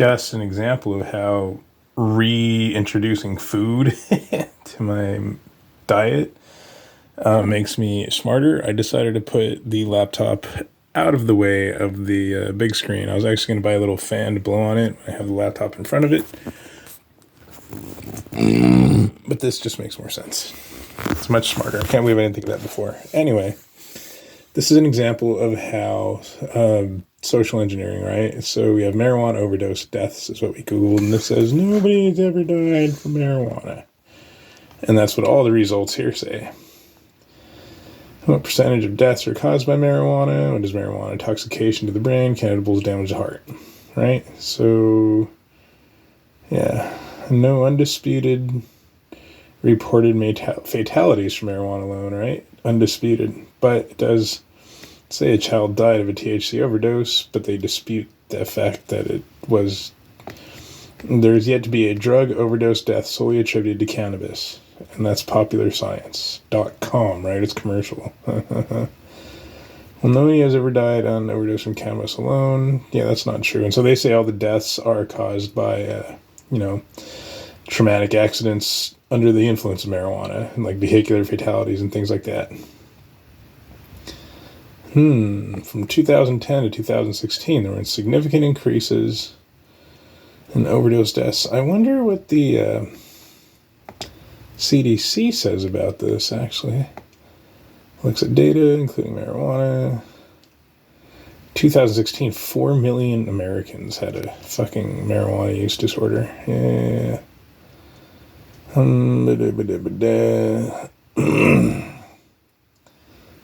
just an example of how reintroducing food to my diet makes me smarter. I decided to put the laptop out of the way of the big screen. I was actually going to buy a little fan to blow on it. I have the laptop in front of it. But this just makes more sense. It's much smarter. I can't believe I didn't think of that before. Anyway, this is an example of how social engineering, right? So we have marijuana overdose deaths is what we Googled, and this says nobody's ever died from marijuana. And that's what all the results here say. What percentage of deaths are caused by marijuana? What is marijuana? Intoxication to the brain, cannibals damage the heart, right? So, yeah, no undisputed reported fatalities from marijuana alone, right? Undisputed. But it does say a child died of a THC overdose, but they dispute the fact that it was... There's yet to be a drug overdose death solely attributed to cannabis. And that's popularscience.com, right? It's commercial. Well, nobody has ever died on overdose from cannabis alone. Yeah, that's not true. And so they say all the deaths are caused by, traumatic accidents under the influence of marijuana, and like vehicular fatalities and things like that. From 2010 to 2016, there were significant increases in overdose deaths. I wonder what the CDC says about this, actually. Looks at data, including marijuana. 2016, 4 million Americans had a fucking marijuana use disorder. Yeah.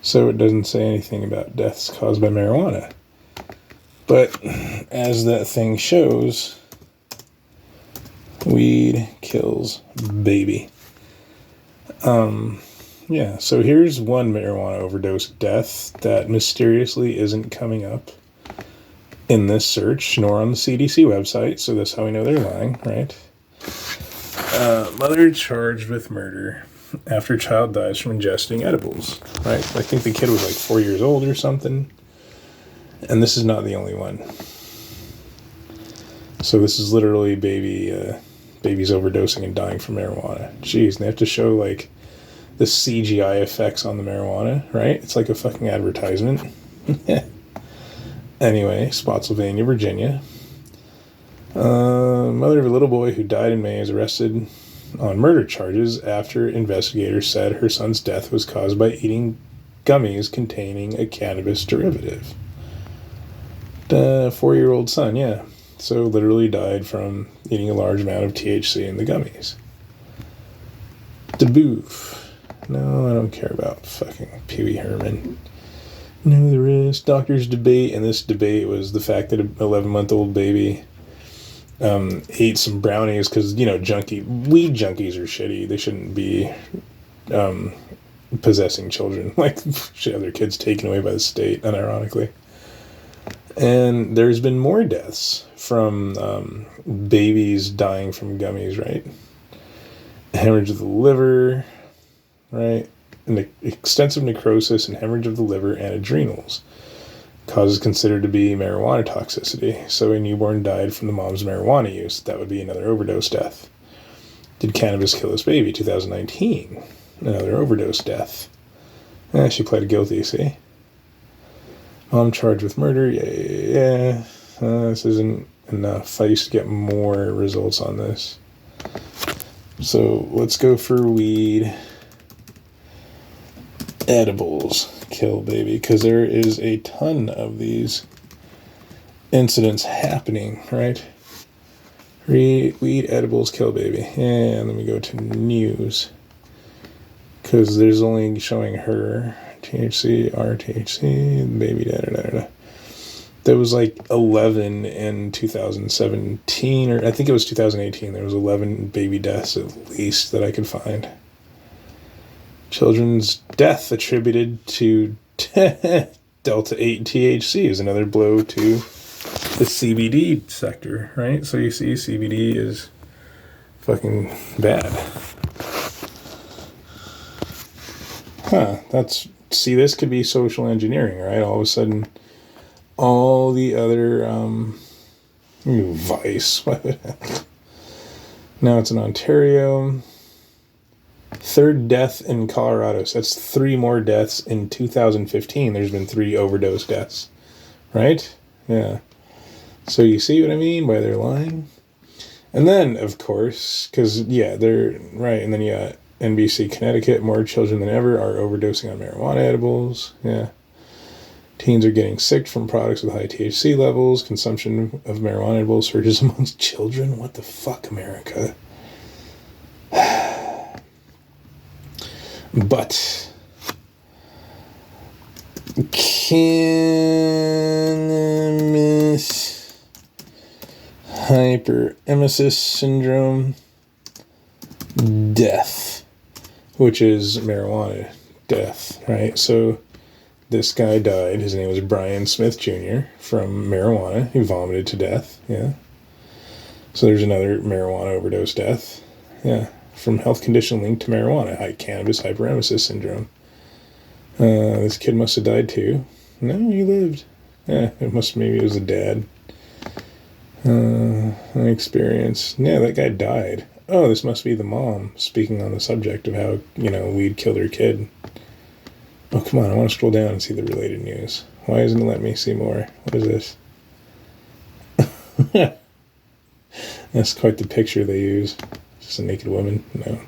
So it doesn't say anything about deaths caused by marijuana. But as that thing shows, weed kills baby. Yeah, so here's one marijuana overdose death that mysteriously isn't coming up in this search, nor on the CDC website, so that's how we know they're lying, right? Mother charged with murder after child dies from ingesting edibles, right? I think the kid was like 4 years old or something, and this is not the only one. So this is literally babies overdosing and dying from marijuana. Jeez, and they have to show like the CGI effects on the marijuana, right? It's like a fucking advertisement. Anyway, Spotsylvania, Virginia. Mother of a little boy who died in May is arrested on murder charges after investigators said her son's death was caused by eating gummies containing a cannabis derivative. The 4-year-old son, yeah. So literally died from eating a large amount of THC in the gummies. DeBoof. No, I don't care about fucking Pee Wee Herman. No, there is. Doctors debate, and this debate was the fact that an 11-month-old baby ate some brownies because, weed junkies are shitty. They shouldn't be possessing children. Like, should have their kids taken away by the state, unironically. And there's been more deaths from babies dying from gummies, right? Hemorrhage of the liver, right? And extensive necrosis and hemorrhage of the liver and adrenals. Cause is considered to be marijuana toxicity. So a newborn died from the mom's marijuana use. That would be another overdose death. Did cannabis kill this baby? 2019. Another overdose death. She pled guilty, see? Mom charged with murder. Yeah. This isn't enough. I used to get more results on this. So let's go for weed. Edibles kill baby, because there is a ton of these incidents happening, right? Weed edibles kill baby. And then we go to news, because there's only showing her THC, RTHC, baby, da-da-da-da. There was like 11 in 2017, or I think it was 2018. There was 11 baby deaths at least that I could find. Children's death attributed to Delta 8 THC is another blow to the CBD sector, right? So you see CBD is fucking bad. This could be social engineering, right? All of a sudden, all the other, Ooh, Vice. Now it's in Ontario. Third death in Colorado. So that's 3 more deaths in 2015. There's been 3 overdose deaths. Right? Yeah. So you see what I mean by they're lying? And then, of course, because, yeah, they're right. And then you got NBC, Connecticut. More children than ever are overdosing on marijuana edibles. Yeah. Teens are getting sick from products with high THC levels. Consumption of marijuana edibles surges amongst children. What the fuck, America? But cannabis hyperemesis syndrome death, which is marijuana death, right? So this guy died. His name was Brian Smith Jr. from marijuana. He vomited to death. Yeah. So there's another marijuana overdose death. Yeah. From health condition linked to marijuana, cannabis hyperemesis syndrome. This kid must have died too. No, he lived. Yeah, maybe it was a dad. Experience. Yeah, that guy died. Oh, this must be the mom speaking on the subject of how, weed killed her kid. Oh, come on, I want to scroll down and see the related news. Why isn't it letting me see more? What is this? That's quite the picture they use. Just a naked woman? No.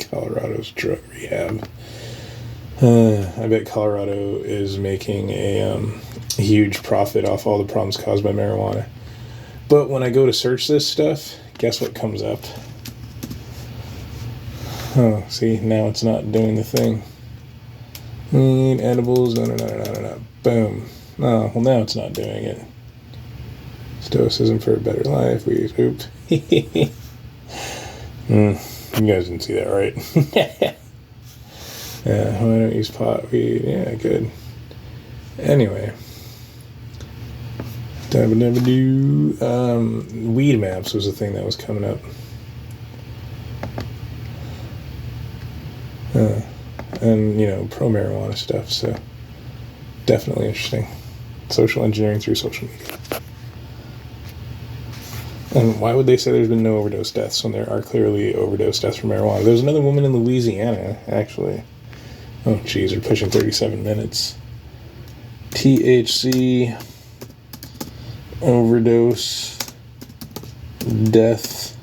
Colorado's drug rehab. I bet Colorado is making a huge profit off all the problems caused by marijuana. But when I go to search this stuff, guess what comes up? Oh, see, now it's not doing the thing. Edibles, no. Boom. Oh, well, now it's not doing it. Stoicism for a better life. Oops. You guys didn't see that, right? Yeah, why don't use pot, weed? Yeah, good. Anyway. Weed maps was a thing that was coming up. And, pro-marijuana stuff, so definitely interesting. Social engineering through social media. And why would they say there's been no overdose deaths when there are clearly overdose deaths from marijuana? There's another woman in Louisiana, actually. Oh, geez, we're pushing 37 minutes. THC overdose death.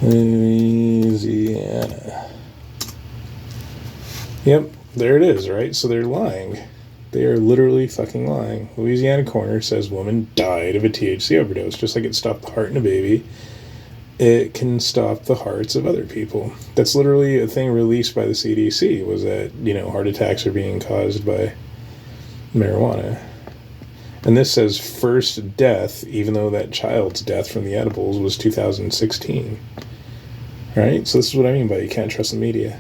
Louisiana. Yep, there it is, right? So they're lying. They are literally fucking lying. Louisiana coroner says woman died of a THC overdose. Just like it stopped the heart in a baby, it can stop the hearts of other people. That's literally a thing released by the CDC, was that, heart attacks are being caused by marijuana. And this says first death, even though that child's death from the edibles was 2016. Right? So this is what I mean by you can't trust the media.